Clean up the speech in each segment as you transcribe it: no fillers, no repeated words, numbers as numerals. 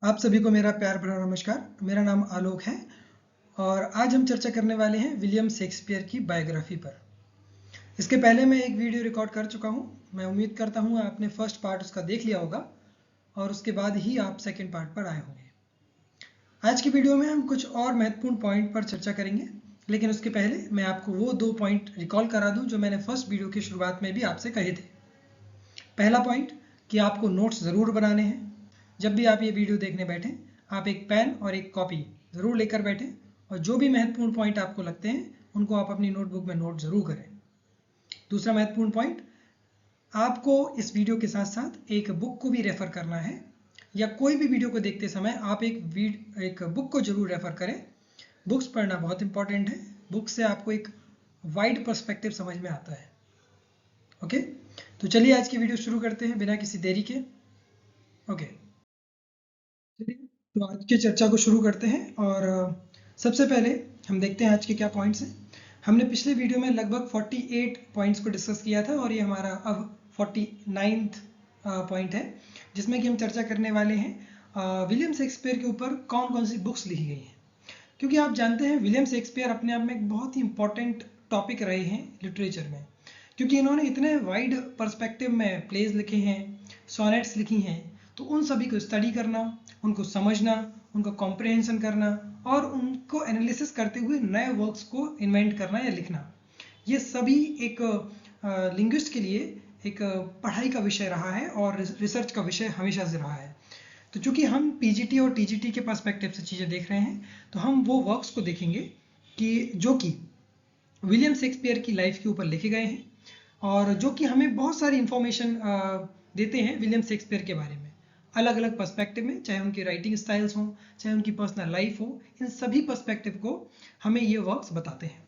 आप सभी को मेरा प्यार भरा नमस्कार। मेरा नाम आलोक है और आज हम चर्चा करने वाले हैं विलियम शेक्सपियर की बायोग्राफी पर। इसके पहले मैं एक वीडियो रिकॉर्ड कर चुका हूं। मैं उम्मीद करता हूं आपने फर्स्ट पार्ट उसका देख लिया होगा और उसके बाद ही आप सेकंड पार्ट पर आए होंगे। आज की वीडियो में हम कुछ और महत्वपूर्ण पॉइंट पर चर्चा करेंगे, लेकिन उसके पहले मैं आपको वो 2 पॉइंट रिकॉल करा दूं जो मैंने फर्स्ट वीडियो की शुरुआत में भी आपसे कहे थे। पहला पॉइंट कि आपको नोट्स ज़रूर बनाने हैं। जब भी आप ये वीडियो देखने बैठें, आप एक पेन और एक कॉपी ज़रूर लेकर बैठें और जो भी महत्वपूर्ण पॉइंट आपको लगते हैं उनको आप अपनी नोटबुक में नोट ज़रूर करें। दूसरा महत्वपूर्ण पॉइंट, आपको इस वीडियो के साथ साथ एक बुक को भी रेफ़र करना है, या कोई भी वीडियो को देखते समय आप एक बुक को ज़रूर रेफ़र करें। बुक्स पढ़ना बहुत इंपॉर्टेंट है। बुक से आपको एक वाइड पर्सपेक्टिव समझ में आता है। ओके, तो चलिए आज की वीडियो शुरू करते हैं बिना किसी देरी के। ओके, चलिए तो आज की चर्चा को शुरू करते हैं और सबसे पहले हम देखते हैं आज के क्या पॉइंट्स हैं। हमने पिछले वीडियो में लगभग 48 पॉइंट्स को डिस्कस किया था और ये हमारा अब 49th पॉइंट है, जिसमें कि हम चर्चा करने वाले हैं विलियम शेक्सपियर के ऊपर कौन कौन सी बुक्स लिखी गई हैं। क्योंकि आप जानते हैं विलियम शेक्सपियर अपने आप में एक बहुत ही इंपॉर्टेंट टॉपिक रहे हैं लिटरेचर में, क्योंकि इन्होंने इतने वाइड पर्सपेक्टिव में प्लेज लिखे हैं, सोनेट्स लिखी हैं, तो उन सभी को स्टडी करना, उनको समझना, उनका कॉम्प्रहेंशन करना और उनको एनालिसिस करते हुए नए वर्क्स को इन्वेंट करना या लिखना, ये सभी एक लिंग्विस्ट के लिए एक पढ़ाई का विषय रहा है और रिसर्च का विषय हमेशा से रहा है। तो चूंकि हम पीजीटी और टीजीटी के पर्सपेक्टिव से चीज़ें देख रहे हैं, तो हम वो वर्क्स को देखेंगे कि जो कि विलियम शेक्सपियर की लाइफ के ऊपर लिखे गए हैं और जो कि हमें बहुत सारी इंफॉर्मेशन देते हैं विलियम शेक्सपियर के बारे में, अलग अलग पर्सपेक्टिव में, चाहे उनकी राइटिंग स्टाइल्स हों, चाहे उनकी पर्सनल लाइफ हो, इन सभी पर्सपेक्टिव को हमें ये वर्क्स बताते हैं।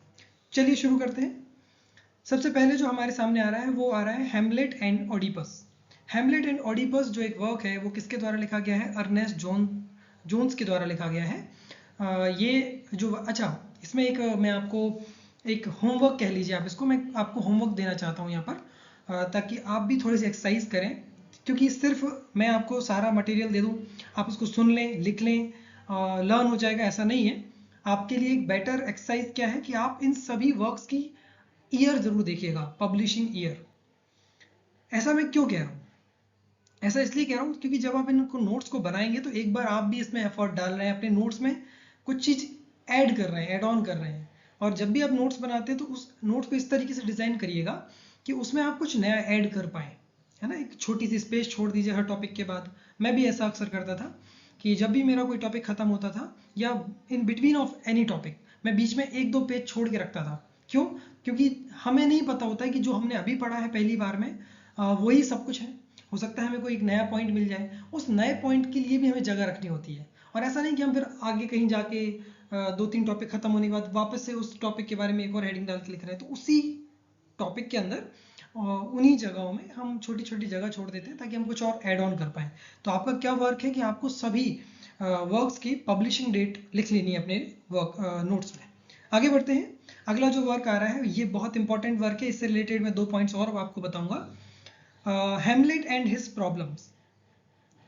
चलिए शुरू करते हैं। सबसे पहले जो हमारे सामने आ रहा है वो आ रहा है Hamlet and Oedipus. Hamlet and Oedipus जो एक वर्क है वो किसके द्वारा लिखा गया है? अर्नेस्ट जोन्स के द्वारा लिखा गया है। ये जो इसमें एक मैं आपको एक होमवर्क कह लीजिए, आप इसको, मैं आपको होमवर्क देना चाहता हूँ यहाँ पर, ताकि आप भी थोड़ी सी एक्सरसाइज करें। क्योंकि सिर्फ मैं आपको सारा मटेरियल दे दूँ, आप उसको सुन लें, लिख लें, लर्न हो जाएगा, ऐसा नहीं है। आपके लिए एक बेटर एक्सरसाइज क्या है कि आप इन सभी वर्क्स की ईयर जरूर देखिएगा, पब्लिशिंग ईयर। ऐसा मैं क्यों कह रहा हूँ? ऐसा इसलिए कह रहा हूँ क्योंकि जब आप इनको नोट्स को बनाएंगे तो एक बार आप भी इसमें एफर्ट डाल रहे हैं, अपने नोट्स में कुछ चीज़ ऐड कर रहे हैं, ऐड ऑन कर रहे हैं। और जब भी आप नोट्स बनाते हैं तो उस नोट्स को इस तरीके से डिज़ाइन करिएगा कि उसमें आप कुछ नया ऐड कर पाएँ, है ना। एक छोटी सी स्पेस छोड़ दीजिए हर टॉपिक के बाद। मैं भी ऐसा अक्सर करता था कि जब भी मेरा कोई टॉपिक खत्म होता था या in between of any topic, मैं बीच में 1-2 पेज छोड़ के रखता था। क्यों? क्योंकि हमें नहीं पता होता है कि जो हमने अभी पढ़ा है पहली बार में वही सब कुछ है। हो सकता है हमें कोई एक नया पॉइंट मिल जाए, उस नए पॉइंट के लिए भी हमें जगह रखनी होती है। और ऐसा नहीं कि हम फिर आगे कहीं जाके 2-3 टॉपिक खत्म होने के बाद वापस से उस टॉपिक के बारे में एक और हेडिंग डाल के लिख रहे हैं। तो उसी टॉपिक के अंदर उन्हीं जगहों में हम छोटी छोटी जगह छोड़ देते हैं ताकि हम कुछ और ऐड ऑन कर पाएँ। तो आपका क्या वर्क है कि आपको सभी वर्क्स की पब्लिशिंग डेट लिख लेनी है अपने वर्क नोट्स में। आगे बढ़ते हैं। अगला जो वर्क आ रहा है ये बहुत इंपॉर्टेंट वर्क है। इससे रिलेटेड मैं 2 पॉइंट्स और आपको बताऊंगा। Hamlet and his problems.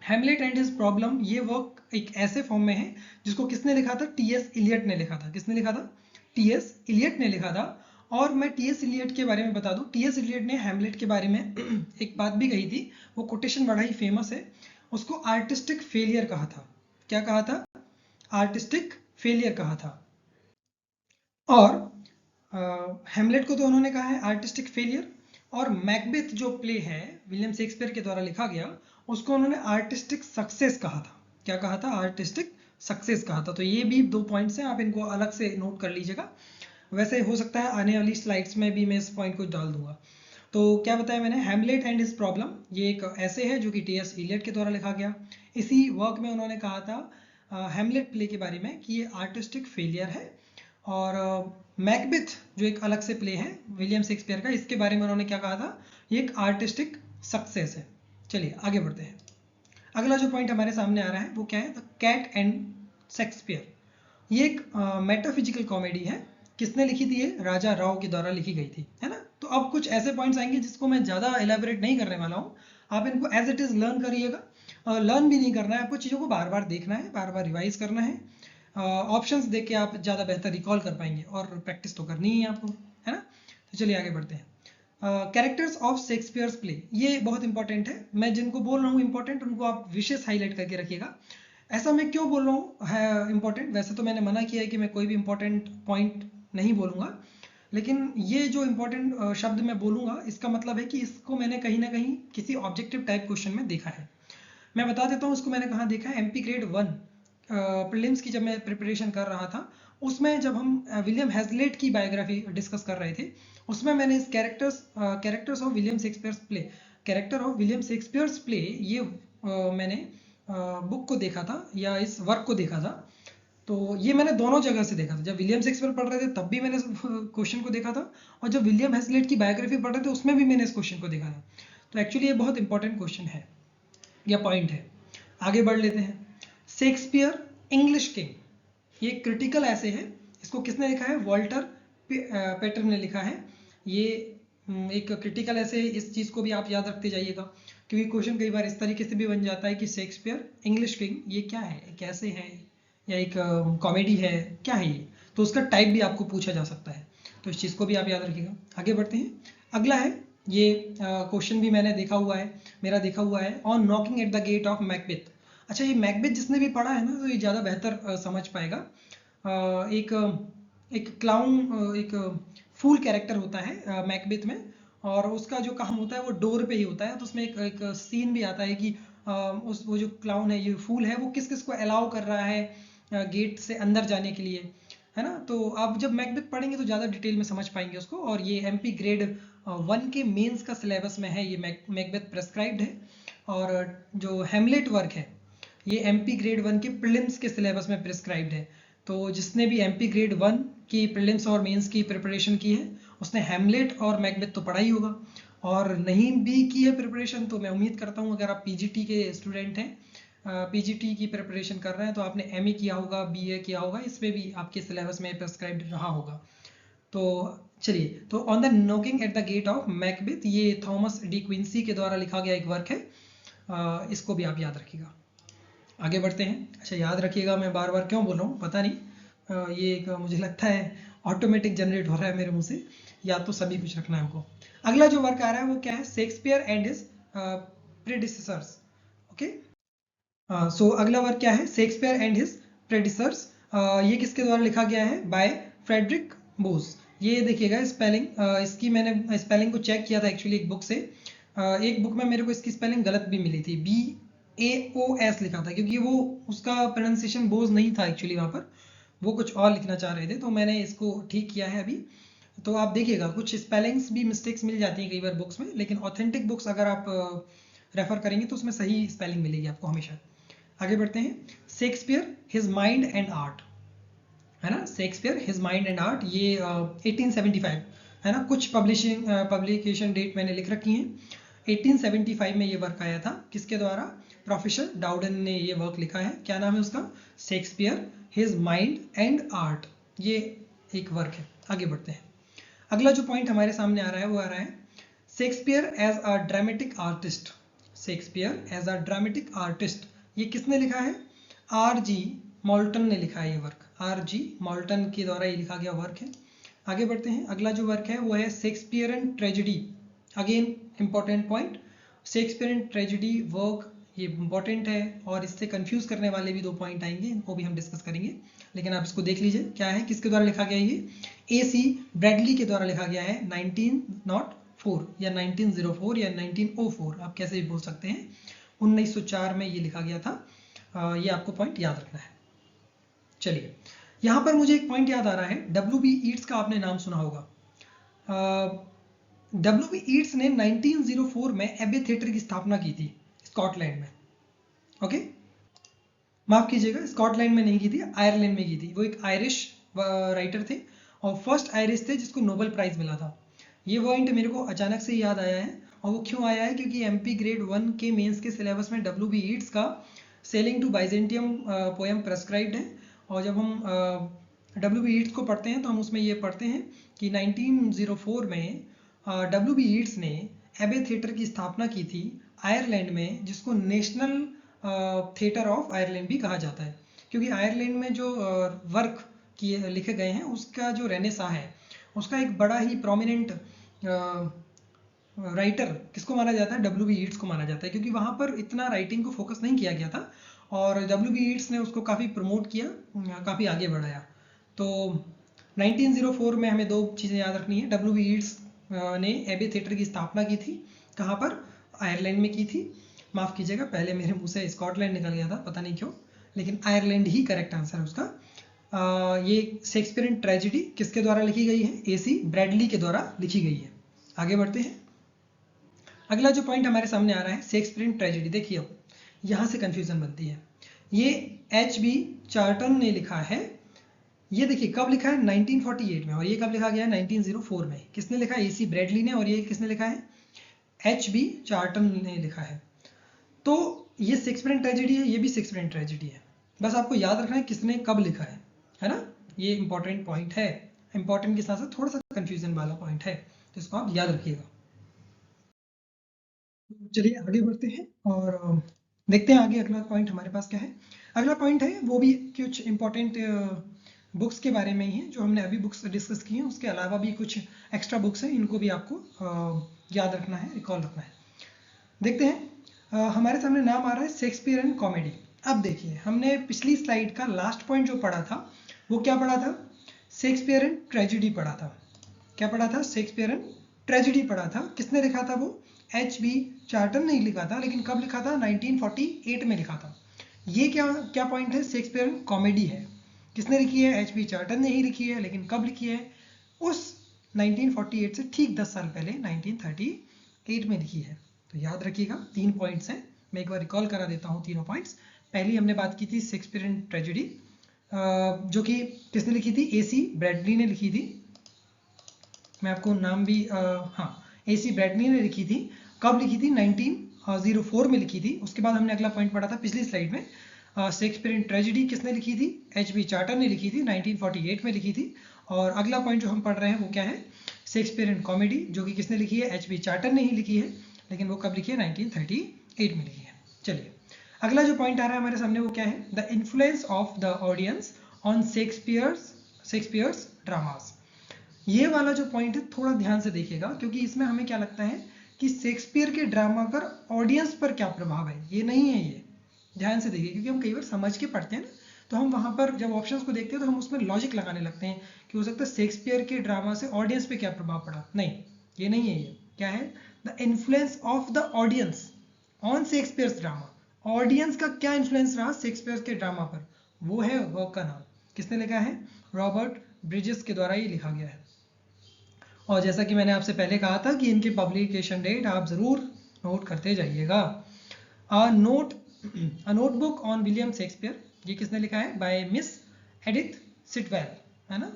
Hamlet and his problem, ये वर्क एक ऐसे फॉर्म में है जिसको किसने लिखा था? टीएस इलियट ने लिखा था। किसने लिखा था? टीएस इलियट ने लिखा था। और मैं टीएस इलियट के बारे में बता दूं, टीएस इलियट ने हैमलेट के बारे में एक बात भी कही थी, वो कोटेशन बड़ा ही फेमस है। उसको आर्टिस्टिक फेलियर कहा था। क्या कहा था? आर्टिस्टिक फेलियर कहा था। और हैमलेट को तो उन्होंने कहा है आर्टिस्टिक फेलियर, और मैकबेथ जो प्ले है विलियम शेक्सपियर के द्वारा लिखा गया, उसको उन्होंने आर्टिस्टिक सक्सेस कहा था। क्या कहा था? आर्टिस्टिक सक्सेस कहा था। तो ये भी 2 पॉइंट्स हैं, आप इनको अलग से नोट कर लीजिएगा। वैसे हो सकता है आने वाली स्लाइड्स में भी मैं इस पॉइंट को डाल दूंगा। तो क्या बताया मैंने? हैमलेट एंड हिज प्रॉब्लम, ये एक ऐसे है जो कि टीएस इलियट के द्वारा लिखा गया। इसी वर्क में उन्होंने कहा था हैमलेट प्ले के बारे में कि ये आर्टिस्टिक फेलियर है। और मैकबेथ जो एक अलग से प्ले है विलियम शेक्सपियर का, इसके बारे में उन्होंने क्या कहा था? ये एक आर्टिस्टिक सक्सेस है। चलिए आगे बढ़ते हैं। अगला जो पॉइंट हमारे सामने आ रहा है वो क्या है? The cat and Shakespeare. ये एक मेटाफिजिकल कॉमेडी है। किसने लिखी थी? ये राजा राव के द्वारा लिखी गई थी, है ना। तो अब कुछ ऐसे पॉइंट्स आएंगे जिसको मैं ज़्यादा एलैबोरेट नहीं करने वाला हूँ, आप इनको एज इट इज़ लर्न करिएगा लर्न भी नहीं करना है आपको, चीज़ों को बार बार देखना है, बार बार रिवाइज करना है। ऑप्शंस देख के आप ज़्यादा बेहतर रिकॉल कर पाएंगे, और प्रैक्टिस तो करनी ही है आपको, है ना। तो चलिए आगे बढ़ते हैं। कैरेक्टर्स ऑफ शेक्सपियर्स प्ले, ये बहुत इंपॉर्टेंट है। मैं जिनको बोल रहा हूँ इंपॉर्टेंट, उनको आप विशेष हाईलाइट करके रखिएगा। ऐसा मैं क्यों बोल रहा हूँ है इंपॉर्टेंट, वैसे तो मैंने मना किया है कि मैं कोई भी इंपॉर्टेंट पॉइंट नहीं बोलूँगा, लेकिन ये जो इंपॉर्टेंट शब्द मैं बोलूँगा, इसका मतलब है कि इसको मैंने कहीं ना कहीं किसी ऑब्जेक्टिव टाइप क्वेश्चन में देखा है। मैं बता देता हूँ इसको मैंने कहाँ देखा है। एमपी ग्रेड 1 प्रीलिम्स की जब मैं प्रिपरेशन कर रहा था, उसमें जब हम विलियम हैजलेट की बायोग्राफी डिस्कस कर रहे थे, उसमें मैंने इस characters of William Shakespeare's play, character of William Shakespeare's play, ये मैंने बुक को देखा था या इस वर्क को देखा था। तो ये मैंने दोनों जगह से देखा था। जब विलियम शेक्सपियर पढ़ रहे थे तब भी मैंने इस क्वेश्चन को देखा था, और जब विलियम हैजलेट की बायोग्राफी पढ़ रहे थे उसमें भी मैंने इस क्वेश्चन को देखा था। तो एक्चुअली ये बहुत इंपॉर्टेंट क्वेश्चन है या पॉइंट है। आगे बढ़ लेते हैं। शेक्सपियर इंग्लिश किंग, ये क्रिटिकल ऐसे है। इसको किसने लिखा है? वॉल्टर पेटर ने लिखा है। ये एक क्रिटिकल ऐसे, इस चीज़ को भी आप याद रखते जाइएगा, क्योंकि क्वेश्चन कई बार इस तरीके से भी बन जाता है कि शेक्सपियर इंग्लिश किंग ये क्या है, कैसे है, या एक कॉमेडी है, क्या है ये, तो उसका टाइप भी आपको पूछा जा सकता है। तो इस चीज़ को भी आप याद रखिएगा। आगे बढ़ते हैं। अगला है, ये क्वेश्चन भी मैंने देखा हुआ है, मेरा देखा हुआ है, on knocking at the gate of Macbeth. अच्छा, ये मैकबेथ जिसने भी पढ़ा है ना, तो ये ज़्यादा बेहतर समझ पाएगा। एक क्लाउन, एक फूल कैरेक्टर होता है मैकबेथ में, और उसका जो काम होता है वो डोर पे ही होता है। तो उसमें एक सीन भी आता है कि वो जो क्लाउन है, ये फूल है, वो किस किस को अलाउ कर रहा है गेट से अंदर जाने के लिए, है ना। तो आप जब मैकबेथ पढ़ेंगे तो ज़्यादा डिटेल में समझ पाएंगे उसको। और ये एमपी ग्रेड 1 के मेंस का सिलेबस में है, ये मैकबेथ प्रेस्क्राइब्ड है। और जो हेमलेट वर्क है, ये एमपी ग्रेड 1 के प्रीलिम्स के सिलेबस में प्रिस्क्राइब्ड है। तो जिसने भी एमपी ग्रेड 1 की प्रीलिम्स और मेंस की प्रिपरेशन की है, उसने हैमलेट और मैकबेथ तो पढ़ा ही होगा। और नहीं भी की है प्रिपरेशन, तो मैं उम्मीद करता हूँ अगर आप पीजीटी के स्टूडेंट हैं, पीजीटी की प्रिपरेशन कर रहे हैं, तो आपने एमए किया होगा, बीए किया होगा, इसमें भी आपके सिलेबस में प्रिस्क्राइब्ड रहा होगा। तो चलिए, तो on the knocking at the gate of Macbeth, ये थॉमस डी क्विंसी के द्वारा लिखा गया एक वर्क है। इसको भी आप याद रखिएगा। आगे बढ़ते हैं। अच्छा, याद रखिएगा, मैं बार बार क्यों बोल रहा हूँ पता नहीं, ये एक मुझे लगता है ऑटोमेटिक जनरेट हो रहा है मेरे मुंह से, या तो सभी कुछ रखना है हमको। अगला जो वर्क आ रहा है वो क्या है? Shakespeare and his predecessors. Okay, so अगला वर्क क्या है? Shakespeare and his predecessors. ये किसके द्वारा लिखा गया है? By Frederick Boas. ये देखिएगा स्पेलिंग, इसकी मैंने स्पेलिंग को चेक किया था एक्चुअली एक बुक से। एक बुक में मेरे को इसकी स्पेलिंग गलत भी मिली थी, BAOS लिखा था, क्योंकि वो उसका प्रोनाउंसिएशन बोज नहीं था एक्चुअली, वहाँ पर वो कुछ और लिखना चाह रहे थे, तो मैंने इसको ठीक किया है अभी। तो आप देखिएगा, कुछ स्पेलिंग्स भी मिस्टेक्स मिल जाती हैं कई बार बुक्स में, लेकिन ऑथेंटिक बुक्स अगर आप रेफर करेंगे तो उसमें सही स्पेलिंग मिलेगी आपको हमेशा। आगे बढ़ते हैं। Shakespeare his mind and art, है ना। Shakespeare his mind and art, ये 1875, है ना। कुछ पब्लिकेशन डेट मैंने लिख रखी हैं। 1875 में ये वर्क आया था। किसके द्वारा? प्रोफेसर डाउडन ने ये वर्क लिखा है। क्या नाम है उसका? Shakespeare his mind and art, ये एक वर्क है। आगे बढ़ते हैं। अगला जो पॉइंट हमारे सामने आ रहा है वो आ रहा है Shakespeare as a dramatic artist. Shakespeare as a dramatic artist, ये किसने लिखा है? RG मॉल्टन ने लिखा है ये वर्क। RG मॉल्टन के द्वारा ये लिखा गया वर्क है। आगे बढ़ते हैं। अगला जो वर्क है वो है Shakespearean tragedy. Again important point, Shakespearean tragedy work, ये इंपॉर्टेंट है, और इससे कंफ्यूज करने वाले भी 2 पॉइंट आएंगे, इनको भी हम डिस्कस करेंगे। लेकिन आप इसको देख लीजिए क्या है, किसके द्वारा लिखा गया है ये? AC ब्रैडली के द्वारा लिखा गया है 1904 या 1904 या 1904, आप कैसे भी बोल सकते हैं। 1904 में ये लिखा गया था। ये आपको पॉइंट याद रखना है। चलिए, यहाँ पर मुझे एक पॉइंट याद आ रहा है। WB ईट्स का आपने नाम सुना होगा। WB ईट्स ने 1904 में एबे थिएटर की स्थापना की थी स्कॉटलैंड में। ओके, माफ कीजिएगा, स्कॉटलैंड में नहीं की थी, आयरलैंड में की थी। वो एक आयरिश राइटर थे, और फर्स्ट आयरिश थे जिसको नोबेल प्राइज मिला था। ये पॉइंट मेरे को अचानक से याद आया है, और वो क्यों आया है? क्योंकि एमपी ग्रेड 1 के मेंस के सिलेबस में WB ईट्स का sailing to Byzantium poem prescribed है। और जब हम WB ईट्स को पढ़ते हैं तो हम उसमें ये पढ़ते हैं कि 1904 में WB ईट्स ने एबे थिएटर की स्थापना की थी आयरलैंड में, जिसको नेशनल थिएटर ऑफ आयरलैंड भी कहा जाता है, क्योंकि आयरलैंड में जो वर्क किए लिखे गए हैं उसका जो रेनेसा है उसका एक बड़ा ही प्रोमिनेंट राइटर किसको माना जाता है, डब्ल्यू बी ईट्स को माना जाता है, क्योंकि वहाँ पर इतना राइटिंग को फोकस नहीं किया गया था और डब्ल्यू बी ईट्स ने उसको काफ़ी प्रमोट किया, काफ़ी आगे बढ़ाया। तो 1904 में हमें दो चीज़ें याद रखनी है। डब्ल्यू बी ईट्स ने एबे थिएटर की स्थापना की थी, कहाँ पर, आयरलैंड में की थी। माफ़ कीजिएगा, पहले मेरे मुंह से स्कॉटलैंड निकल गया था, पता नहीं क्यों, लेकिन आयरलैंड ही करेक्ट आंसर है उसका। ये शेक्सपियरियन ट्रेजेडी किसके द्वारा लिखी गई है, एसी ब्रैडली के द्वारा लिखी गई है। आगे बढ़ते हैं। अगला जो पॉइंट हमारे सामने आ रहा है शेक्सपियरियन ट्रेजेडी, देखिए अब यहाँ से कंफ्यूजन बनती है। ये एच.बी. चार्टन ने लिखा है, ये देखिए कब लिखा है, 1948 में, और ये कब लिखा गया है, 1904 में। किसने लिखा है, एसी ब्रैडली ने, और ये किसने लिखा है, एच.बी. चार्टन ने लिखा है। तो ये शेक्सपियरियन ट्रेजेडी है, ये भी शेक्सपियरियन ट्रेजेडी है, बस आपको याद रखना है किसने कब लिखा है ना। ये इंपॉर्टेंट पॉइंट है, इंपॉर्टेंट के साथ साथ थोड़ा सा कंफ्यूजन वाला पॉइंट है, तो इसको आप याद रखिएगा। चलिए आगे बढ़ते हैं और देखते हैं आगे अगला पॉइंट हमारे पास क्या है। अगला पॉइंट है वो भी कुछ इंपॉर्टेंट बुक्स के बारे में ही है, जो हमने अभी बुक्स डिस्कस की हैं, उसके अलावा भी कुछ एक्स्ट्रा बुक्स हैं, इनको भी आपको याद रखना है, रिकॉल रखना है। देखते हैं हमारे सामने नाम आ रहा है शेक्सपियरियन कॉमेडी। अब देखिए हमने पिछली स्लाइड का लास्ट पॉइंट जो पढ़ा था वो क्या पढ़ा था, शेक्सपियरियन ट्रेजेडी पढ़ा था। क्या पढ़ा था, शेक्सपियरियन ट्रेजेडी पढ़ा था। किसने लिखा था वो, एच.बी. चार्टन ने लिखा था, लेकिन कब लिखा था, 1948 में लिखा था। ये क्या क्या पॉइंट है, शेक्सपियरियन कॉमेडी है। किसने लिखी है, एच.बी. चार्टन ने ही लिखी है, लेकिन कब लिखी है, उस 1948 से ठीक 10 साल पहले 1938 में लिखी है। तो याद रखिएगा, 3 पॉइंट्स हैं, मैं एक बार रिकॉल करा देता हूँ तीनों पॉइंट्स। पहली हमने बात की थी शेक्सपियरियन ट्रेजेडी, जो कि किसने लिखी थी, एसी ब्रैडली ने लिखी थी। मैं आपको नाम भी हाँ, एसी ब्रैडली ने लिखी थी। कब लिखी थी, 1904 में लिखी थी। उसके बाद हमने अगला पॉइंट पढ़ा था पिछली स्लाइड में, शेक्सपियरियन ट्रेजेडी किसने लिखी थी, एच.बी. चार्टर ने लिखी थी, 1948 में लिखी थी। और अगला पॉइंट जो हम पढ़ रहे हैं वो क्या है, शेक्सपियरियन कॉमेडी, जो कि किसने लिखी है, एच.बी. चार्टर ने ही लिखी है, लेकिन वो कब लिखी है, 1938 में लिखी है। चलिए अगला जो पॉइंट आ रहा है हमारे सामने वो क्या है, the influence of the audience on Shakespeare's dramas. ये वाला जो पॉइंट है थोड़ा ध्यान से देखिएगा, क्योंकि इसमें हमें क्या लगता है कि शेक्सपियर के ड्रामा पर ऑडियंस पर क्या प्रभाव है, ये नहीं है। ये ध्यान से देखिए, क्योंकि हम कई बार समझ के पढ़ते हैं ना, तो हम वहां पर जब ऑप्शंस को देखते हैं तो हम उसमें लॉजिक लगाने लगते हैं कि हो सकता है शेक्सपियर के ड्रामा से ऑडियंस पे क्या प्रभाव पड़ा। नहीं, ये नहीं है। ये क्या है, the influence of the audience on Shakespeare's drama. Audience का क्या इन्फ्लुएंस रहा शेक्सपियर के ड्रामा पर, वो है वर्क का नाम। किसने लिखा है, रॉबर्ट ब्रिजेस के द्वारा ये लिखा गया है। और जैसा कि मैंने आपसे पहले कहा था कि इनकी पब्लिकेशन डेट आप जरूर नोट करते जाइएगा। नोटबुक ऑन विलियम शेक्सपियर, ये किसने लिखा है, बाय मिस एडिथ सिटवेल, है ना।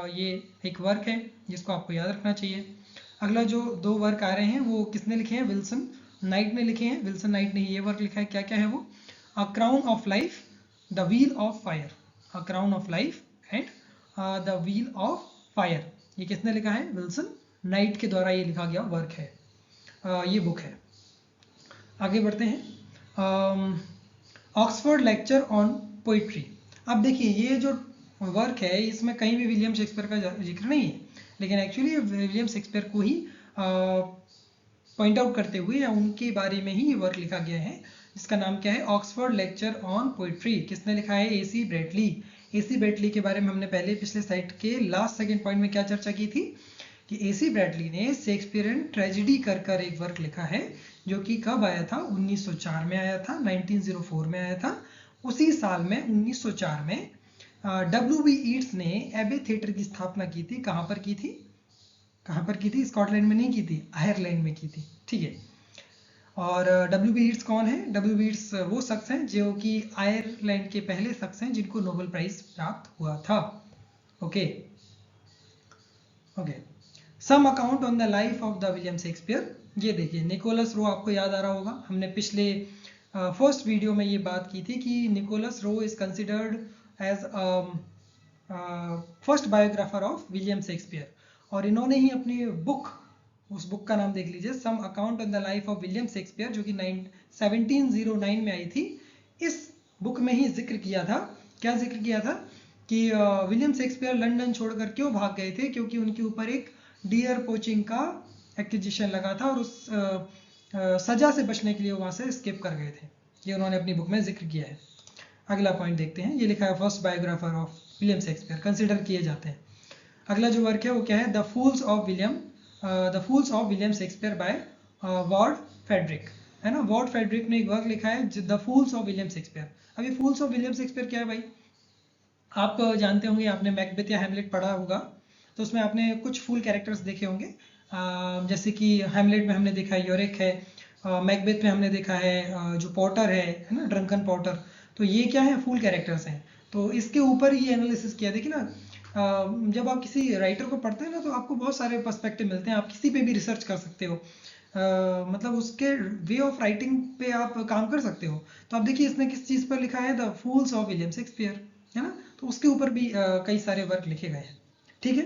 ये एक वर्क है जिसको आपको याद रखना चाहिए। अगला जो दो वर्क आ रहे हैं वो किसने लिखे हैं, विल्सन नाइट ने लिखे हैं। विल्सन नाइट ने ये वर्क लिखा है, क्या क्या है वो, a crown of life, the wheel of fire, a crown of life and the wheel of fire. ये किसने लिखा है, विल्सन नाइट के द्वारा ये लिखा गया वर्क है, ये बुक है। आगे बढ़ते हैं, ऑक्सफोर्ड लेक्चर ऑन पोइट्री। अब देखिए ये जो वर्क है इसमें कहीं भी विलियम शेक्सपियर का जिक्र नहीं है, लेकिन एक्चुअली विलियम शेक्सपियर को ही पॉइंट आउट करते हुए या उनके बारे में ही ये वर्क लिखा गया है, जिसका नाम क्या है, ऑक्सफोर्ड लेक्चर ऑन पोइट्री। किसने लिखा है, एसी ब्रैडली। एसी ब्रैडली के बारे में हमने पहले पिछले स्लाइड के लास्ट सेकंड पॉइंट में क्या चर्चा की थी कि एसी ब्रैडली ने शेक्सपियरियन ट्रेजेडी कर एक वर्क लिखा है, जो कि कब आया था, 1904 में आया था, 1904 में आया था। उसी साल में 1904 में डब्ल्यू.बी. ईट्स ने एबे थिएटर की स्थापना की थी। कहाँ पर की थी, कहाँ पर की थी, स्कॉटलैंड में नहीं की थी, आयरलैंड में की थी, ठीक है। और डब्ल्यू.बी. ईट्स कौन है, डब्ल्यू.बी. ईट्स वो शख्स हैं जो कि आयरलैंड के पहले शख्स हैं जिनको नोबेल प्राइज प्राप्त हुआ था। Okay okay, some account on the life of the William Shakespeare. ये देखिए निकोलस रो, आपको याद आ रहा होगा, हमने पिछले फर्स्ट वीडियो में ये बात की थी कि Nicholas Rowe is considered as first biographer of William Shakespeare, और इन्होंने ही अपनी बुक, उस बुक का नाम देख लीजिए, some account on the life of William Shakespeare, जो कि 1709 में आई थी, इस बुक में ही जिक्र किया था। क्या जिक्र किया था कि विलियम शेक्सपियर लंदन छोड़कर क्यों भाग गए थे, क्योंकि उनके ऊपर एक डियर पोचिंग का एक्यूजिशन लगा था और उस सजा से बचने के लिए वहां से स्केप कर गए थे। ये उन्होंने अपनी बुक में जिक्र किया है। अगला पॉइंट देखते हैं। ये लिखा है first biographer of William Shakespeare consider किए जाते हैं। अगला जो वर्क है वो क्या है, the fools of William Shakespeare by Ward Frederick, है ना। वॉर्ड फेडरिक ने एक वर्क लिखा है the fools of William Shakespeare. अभी फूल्स ऑफ विलियम शेक्सपियर क्या है भाई, आप जानते होंगे, आपने मैकबेथ या हैमलेट पढ़ा होगा, तो उसमें आपने कुछ फूल कैरेक्टर्स देखे होंगे। जैसे कि हैमलेट में हमने देखा है योरिक है, मैकबेथ में हमने देखा है जो पॉटर है ना, ड्रंकन पॉटर। तो ये क्या है, फूल कैरेक्टर्स हैं। तो इसके ऊपर ही एनालिसिस किया। देखिए ना, जब आप किसी राइटर को पढ़ते हैं ना, तो आपको बहुत सारे पर्सपेक्टिव मिलते हैं, आप किसी पे भी रिसर्च कर सकते हो। मतलब उसके वे ऑफ राइटिंग पे आप काम कर सकते हो। तो आप देखिए इसने किस चीज़ पर लिखा है, the fools of William Shakespeare, है ना। तो उसके ऊपर भी कई सारे वर्क लिखे गए हैं। ठीक है,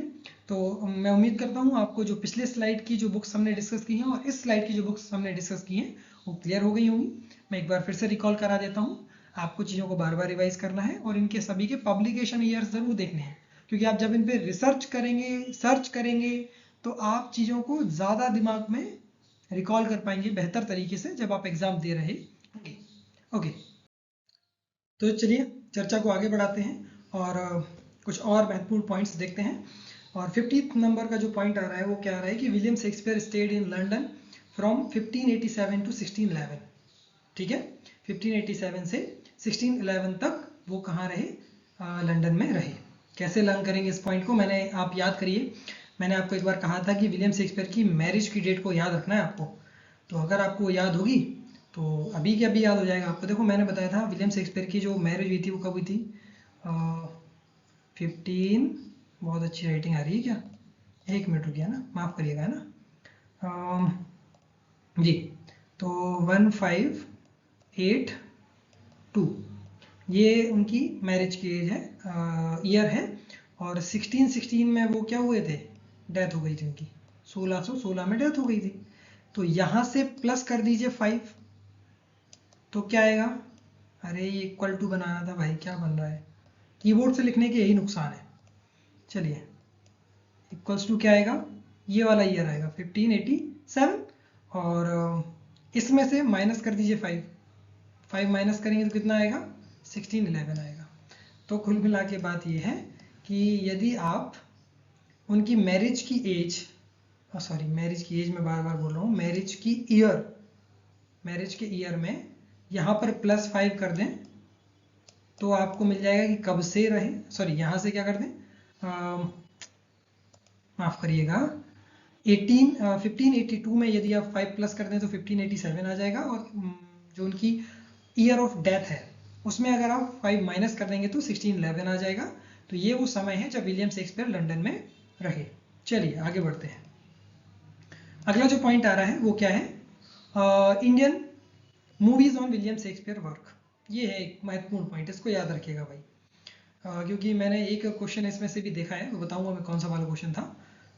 तो मैं उम्मीद करता हूँ आपको जो पिछले स्लाइड की जो बुक्स हमने डिस्कस की हैं और इस स्लाइड की जो बुक्स हमने डिस्कस की हैं वो क्लियर हो गई होंगी। मैं एक बार फिर से रिकॉल करा देता हूँ। आपको चीज़ों को बार बार रिवाइज करना है और इनके सभी के पब्लिकेशन ईयर्स जरूर देखने हैं, क्योंकि आप जब इन पे रिसर्च करेंगे, सर्च करेंगे, तो आप चीज़ों को ज़्यादा दिमाग में रिकॉल कर पाएंगे बेहतर तरीके से जब आप एग्जाम दे रहे होंगे। ओके, तो चलिए चर्चा को आगे बढ़ाते हैं और कुछ और महत्वपूर्ण पॉइंट्स देखते हैं। और 50th नंबर का जो पॉइंट आ रहा है वो क्या आ रहा है कि William Shakespeare stayed in London from 1587 to 1611। ठीक है, 1587 से 1611 तक वो कहाँ रहे, लंदन में रहे। कैसे लर्न करेंगे इस पॉइंट को, आप याद करिए, मैंने आपको एक बार कहा था कि विलियम शेक्सपियर की मैरिज की डेट को याद रखना है आपको। तो अगर आपको याद होगी तो अभी के अभी याद हो जाएगा आपको। देखो मैंने बताया था विलियम शेक्सपियर की जो मैरिज हुई थी वो कब हुई थी, 15, बहुत अच्छी राइटिंग आ रही है क्या, एक मिनट रुकिए ना, माफ़ करिएगा, है ना जी। तो 1582 ये उनकी मैरिज की एज है, ईयर है। और 1616 में वो क्या हुए थे, डेथ हो गई थी उनकी, 1616 में डेथ हो गई थी। तो यहाँ से प्लस कर दीजिए 5, तो क्या आएगा, अरे ये इक्वल टू बनाना था भाई, क्या बन रहा है, कीबोर्ड से लिखने के यही नुकसान है। चलिए इक्वल्स टू क्या आएगा, ये वाला ईयर आएगा 1587 और इसमें से माइनस कर दीजिए 5 माइनस करेंगे तो कितना आएगा, 1611 आएगा। तो कुल मिला के बात ये है कि यदि आप उनकी मैरिज की एज, मैरिज की एज मैं बार बार बोल रहा हूँ, मैरिज के ईयर में यहाँ पर +5 कर दें तो आपको मिल जाएगा कि कब से रहे, यहाँ से क्या कर दें, माफ़ करिएगा, 1582 में यदि आप 5 प्लस कर दें तो 1587 आ जाएगा। और जो उनकी ईयर ऑफ डेथ है उसमें अगर आप 5 माइनस कर देंगे तो 1611 आ जाएगा। तो ये वो समय है जब विलियम शेक्सपियर लंदन में रहे। चलिए आगे बढ़ते हैं। अगला जो पॉइंट आ रहा है वो क्या है, Indian movies on William Shakespeare work. ये है एक महत्वपूर्ण पॉइंट, इसको याद रखिएगा भाई, क्योंकि मैंने एक क्वेश्चन इसमें से भी देखा है, वो बताऊंगा मैं कौन सा वाला क्वेश्चन था।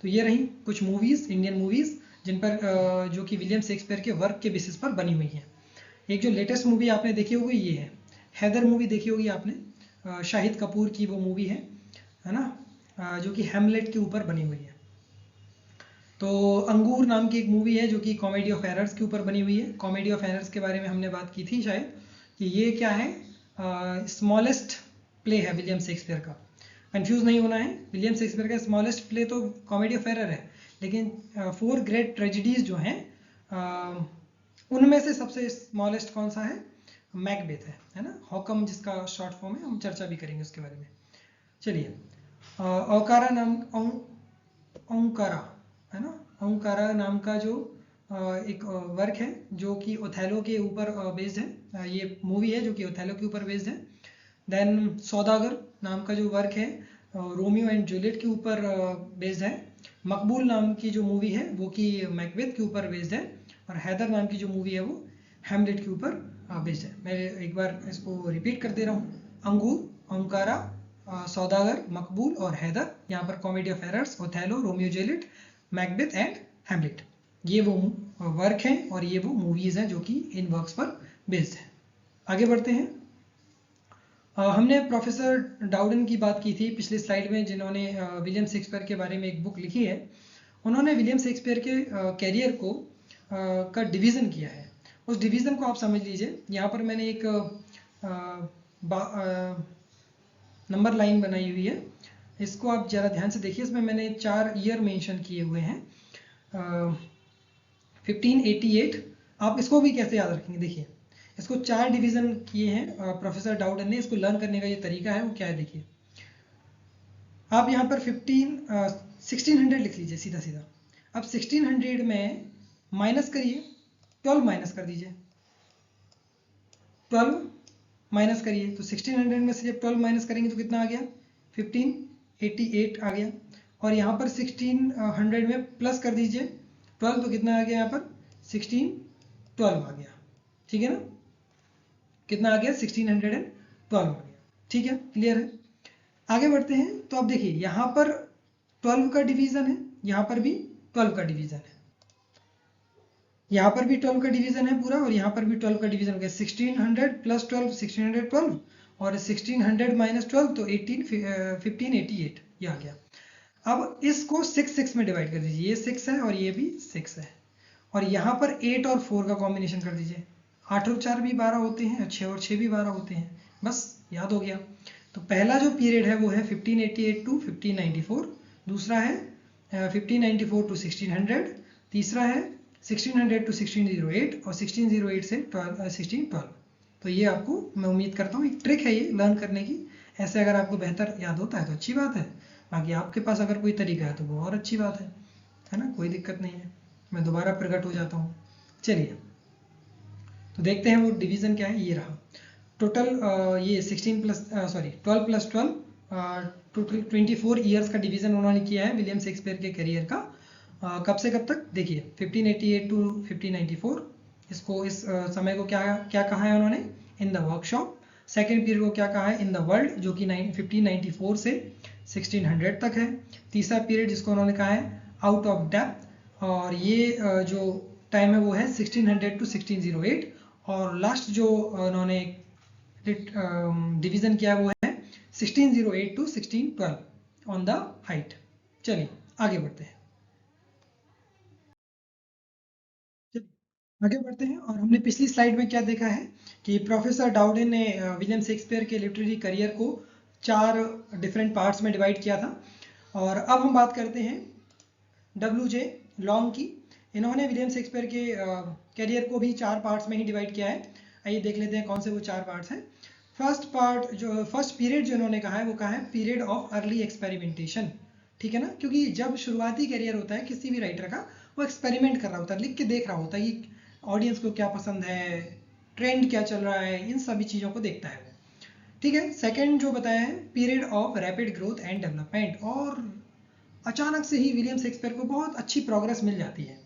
तो ये रही कुछ मूवीज, इंडियन मूवीज जिन पर जो कि विलियम शेक्सपियर के वर्क के बेसिस पर बनी हुई हैं। एक जो लेटेस्ट मूवी आपने देखी होगी ये है हैदर मूवी, देखी होगी आपने, शाहिद कपूर की वो मूवी है ना, जो कि हैमलेट के ऊपर बनी हुई है। तो अंगूर नाम की एक मूवी है जो कि कॉमेडी ऑफ एरर्स के ऊपर बनी हुई है। कॉमेडी ऑफ एरर्स के बारे में हमने बात की थी शायद, कि ये क्या है, स्मॉलेस्ट प्ले है विलियम शेक्सपियर का। कंफ्यूज नहीं होना है, विलियम शेक्सपियर का स्मॉलेस्ट प्ले तो कॉमेडी ऑफ एरर है, लेकिन 4 ग्रेट ट्रेजिडीज जो हैं उनमें से सबसे स्मॉलेस्ट कौन सा है, मैकबेथ है ना, हॉकम जिसका शॉर्ट फॉर्म है, हम चर्चा भी करेंगे उसके बारे में। चलिए औकारा नाम, ओंकारा है ना, ओंकारा नाम का जो एक वर्क है जो कि ओथेलो के ऊपर बेस्ड है, ये मूवी है जो कि ओथेलो के ऊपर बेस्ड है। देन सौदागर नाम का जो वर्क है रोमियो एंड जूलियट के ऊपर बेस्ड है। मकबूल नाम की जो मूवी है वो कि मैकबेथ के ऊपर बेस्ड है। और हैदर नाम की जो मूवी है वो हैमलेट के ऊपर बेस्ड है। मैं एक बार इसको रिपीट कर दे रहा हूँ, अंगूर, ओंकारा, सौदागर, मकबूल और हैदर। यहाँ पर comedy of errors, Othello, Romeo Juliet, Macbeth and Hamlet, ये वो वर्क हैं और ये वो मूवीज हैं जो कि इन वर्क्स पर बेस्ड है। आगे बढ़ते हैं। हमने प्रोफेसर डाउडन की बात की थी पिछले स्लाइड में, जिन्होंने विलियम शेक्सपियर के बारे में एक बुक लिखी है। उन्होंने विलियम शेक्सपियर के कैरियर को का डिवीज़न किया है। उस डिवीज़न को आप समझ लीजिए। यहाँ पर मैंने एक नंबर लाइन बनाई हुई है, इसको आप ज़रा ध्यान से देखिए। इसमें मैंने 4 ईयर मेंशन किए हुए हैं। 1588, आप इसको भी कैसे याद रखेंगे, देखिए इसको 4 डिवीज़न किए हैं प्रोफेसर डाउडन ने। इसको लर्न करने का ये तरीका है वो क्या है, देखिए आप यहाँ पर 1600 लिख लीजिए सीधा सीधा। अब 1600 में माइनस करिए, 12 माइनस कर दीजिए, 12 माइनस करिए। तो 1600 में से जब 12 माइनस करेंगे तो कितना आ गया, 1588 आ गया। और यहाँ पर 1600 में प्लस कर दीजिए 12, तो कितना आ गया यहाँ पर 1612 आ गया। ठीक है ना, कितना आ गया 1612 आ गया। ठीक है, क्लियर है। आगे बढ़ते हैं। तो अब देखिए यहाँ पर 12 का डिवीजन है, यहाँ पर भी 12 का डिवीजन है, यहाँ पर भी 12 का डिवीजन है पूरा, और यहाँ पर भी 12 का डिवीजन हो गया। 1600 प्लस 12 1612, और 1600 माइनस 12 तो 1588 ये आ गया। अब इसको 6 में डिवाइड कर दीजिए, ये 6 है और ये भी 6 है, और यहाँ पर 8 और 4 का कॉम्बिनेशन कर दीजिए। 8 और 4 भी 12 होते हैं, 6 और 6 भी 12 होते हैं, बस याद हो गया। तो पहला जो पीरियड है वो है 1588 टू 1594, दूसरा है 1594 टू 1600, तीसरा है 1600 टू 1608, और 1608 से 1612। तो ये आपको, मैं उम्मीद करता हूँ एक ट्रिक है ये लर्न करने की। ऐसे अगर आपको बेहतर याद होता है तो अच्छी बात है, बाकी आपके पास अगर कोई तरीका है तो वो और अच्छी बात है ना, कोई दिक्कत नहीं है। मैं दोबारा प्रकट हो जाता हूँ। चलिए तो देखते हैं वो डिवीज़न क्या है। ये रहा टोटल, ये 12 प्लस 12, टोटल 24 ईयर्स का डिवीज़न उन्होंने किया है विलियम शेक्सपियर के करियर का। कब से कब तक, देखिए 1588 टू 1594। इसको इस समय को क्या क्या कहा है उन्होंने, in the workshop. Second period को क्या कहा है, इन द वर्ल्ड, जो कि 1594 से 1600 तक है। तीसरा पीरियड जिसको उन्होंने कहा है आउट ऑफ डेप्थ, और ये जो टाइम है वो है 1600 टू 1608। और लास्ट जो उन्होंने डिवीजन किया वो है 1608 टू 1612 ऑन द हाइट। चलिए आगे बढ़ते हैं। आगे बढ़ते हैं, और हमने पिछली स्लाइड में क्या देखा है कि प्रोफेसर डाउडेन ने विलियम शेक्सपियर के लिटरेरी करियर को 4 डिफरेंट पार्ट्स में डिवाइड किया था। और अब हम बात करते हैं W.J. लॉन्ग की। इन्होंने विलियम शेक्सपियर के करियर को भी 4 पार्ट्स में ही डिवाइड किया है। आइए देख लेते हैं कौन से वो 4 पार्ट्स हैं। फर्स्ट पीरियड जो इन्होंने कहा है वो कहा है पीरियड ऑफ अर्ली एक्सपेरिमेंटेशन। ठीक है ना, क्योंकि जब शुरुआती करियर होता है किसी भी राइटर का, वो एक्सपेरिमेंट कर रहा होता है, लिख के देख रहा होता है कि ऑडियंस को क्या पसंद है, ट्रेंड क्या चल रहा है, इन सभी चीज़ों को देखता है। ठीक है। सेकंड जो बताया है period of rapid growth and development, और अचानक से ही विलियम शेक्सपियर को बहुत अच्छी प्रोग्रेस मिल जाती है।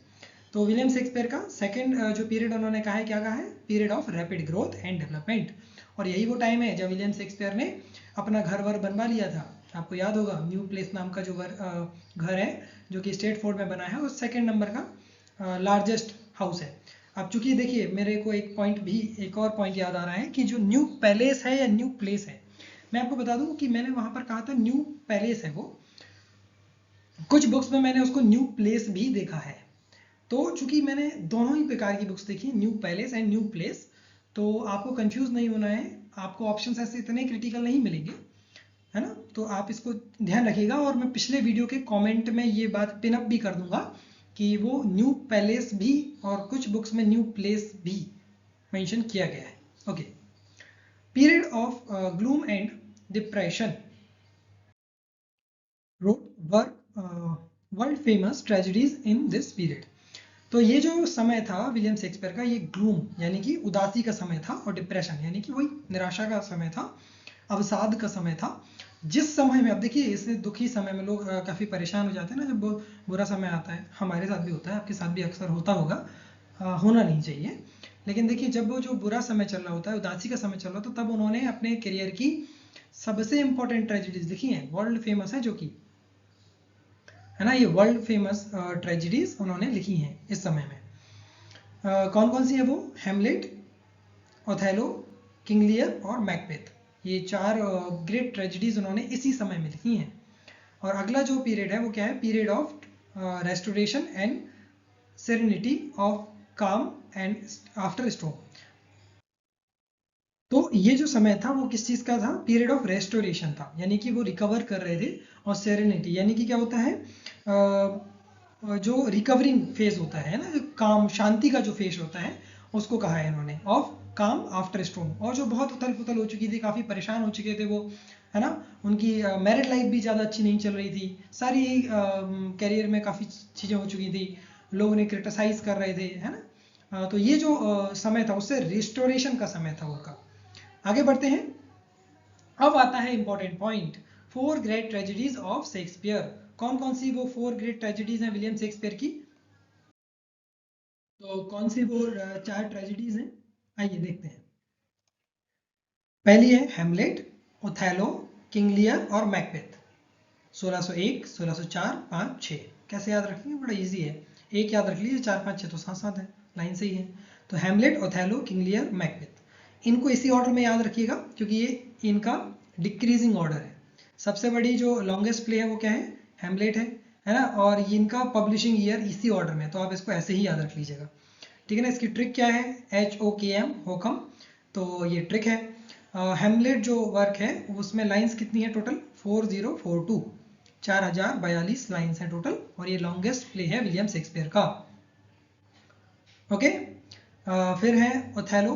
तो विलियम शेक्सपियर का सेकंड जो पीरियड उन्होंने कहा है, क्या कहा है, period of rapid growth and development. और यही वो टाइम है जब विलियम शेक्सपियर ने अपना घर वर बनवा लिया था। आपको याद होगा न्यू प्लेस नाम का जो घर है जो कि स्ट्रेटफोर्ड में बना है, और सेकंड नंबर का लार्जेस्ट हाउस है। अब चूंकि देखिए मेरे को एक और पॉइंट याद आ रहा है कि जो न्यू पैलेस है या न्यू प्लेस है, मैं आपको बता दूं कि मैंने वहां पर कहा था न्यू पैलेस है वो, कुछ बुक्स में मैंने उसको न्यू प्लेस भी देखा है। तो चूंकि मैंने दोनों ही प्रकार की बुक्स देखी, new palace and new place, तो आपको कंफ्यूज नहीं होना है। आपको ऑप्शंस ऐसे इतने क्रिटिकल नहीं मिलेंगे, है ना। तो आप इसको ध्यान रखिएगा, और मैं पिछले वीडियो के कमेंट में ये बात पिन अप भी कर दूंगा कि वो न्यू पैलेस भी और कुछ बुक्स में न्यू प्लेस भी मेंशन किया गया है। Okay. Period of gloom and depression, world famous tragedies in this period. तो ये जो समय था विलियम शेक्सपियर का, ये ग्लूम यानी कि उदासी का समय था, और डिप्रेशन यानी कि वही निराशा का समय था, अवसाद का समय था। जिस समय में, अब देखिए इस दुखी समय में लोग काफ़ी परेशान हो जाते हैं ना, जब बुरा समय आता है। हमारे साथ भी होता है, आपके साथ भी अक्सर होता होगा, होना नहीं चाहिए। लेकिन देखिए जब वो जो बुरा समय चल रहा होता है, उदासी का समय चल रहा होता है, तब उन्होंने अपने करियर की सबसे इंपॉर्टेंट ट्रेजेडीज लिखी हैं, वर्ल्ड फेमस है जो कि, है ना, ये वर्ल्ड फेमस ट्रेजेडीज उन्होंने लिखी हैं इस समय में। कौन कौन सी है वो, हेमलेट, ओथेलो, किंग लियर और मैकबेथ। ये 4 ग्रेट ट्रेजिडीज उन्होंने इसी समय में लिखी हैं। और अगला जो पीरियड है वो क्या है, period of restoration and serenity of काम एंड आफ्टर स्टॉर्म। तो ये जो समय था वो किस चीज का था, पीरियड ऑफ रेस्टोरेशन था, यानी कि वो रिकवर कर रहे थे। और सेरेनिटी यानी कि क्या होता है, जो रिकवरिंग फेज होता है ना, जो काम शांति का जो फेज होता है उसको कहा है इन्होंने, ऑफ काम आफ्टर स्टॉर्म। और जो बहुत उथल पुथल हो चुकी थी, काफी परेशान हो चुके थे वो, है ना, उनकी मैरिड लाइफ भी ज़्यादा अच्छी नहीं चल रही थी, सारी करियर में काफ़ी चीज़ें हो चुकी थी, लोग उन्हें क्रिटिसाइज कर रहे थे, है ना। तो ये जो समय था उससे रिस्टोरेशन का समय था उनका। आगे बढ़ते हैं। अब आता है important point, 4 great tragedies of Shakespeare. कौन कौन सी वो 4 ग्रेट ट्रेजेडीज हैं विलियम शेक्सपियर की? तो कौन सी वो 4 ट्रेजेडीज हैं, आइए देखते हैं। पहली है हेमलेट, ओथेलो, किंग लियर और मैकबेथ। 1601, 1604, 5, 6। कैसे याद रखेंगे, बड़ा इजी है, एक याद रख लीजिए, 4, 5, 6 तो साथ साथ है, लाइन से ही है। तो हेमलेट, ओथेलो, किंग लियर, मैकबेथ, इनको इसी ऑर्डर में याद रखिएगा क्योंकि ये इनका डिक्रीजिंग ऑर्डर है। सबसे बड़ी जो लॉन्गेस्ट प्ले है वो क्या है, हेमलेट है ना, और ये इनका पब्लिशिंग ईयर इसी ऑर्डर में, तो आप इसको ऐसे ही याद रख लीजिएगा, ठीक है ना। इसकी ट्रिक क्या है, HOKM, होकम, तो ये ट्रिक है। हेमलेट जो वर्क है उसमें लाइंस कितनी है टोटल, 4042, 4042 लाइंस है टोटल, और ये लॉन्गेस्ट प्ले है विलियम शेक्सपियर का। ओके, फिर है ओथेलो,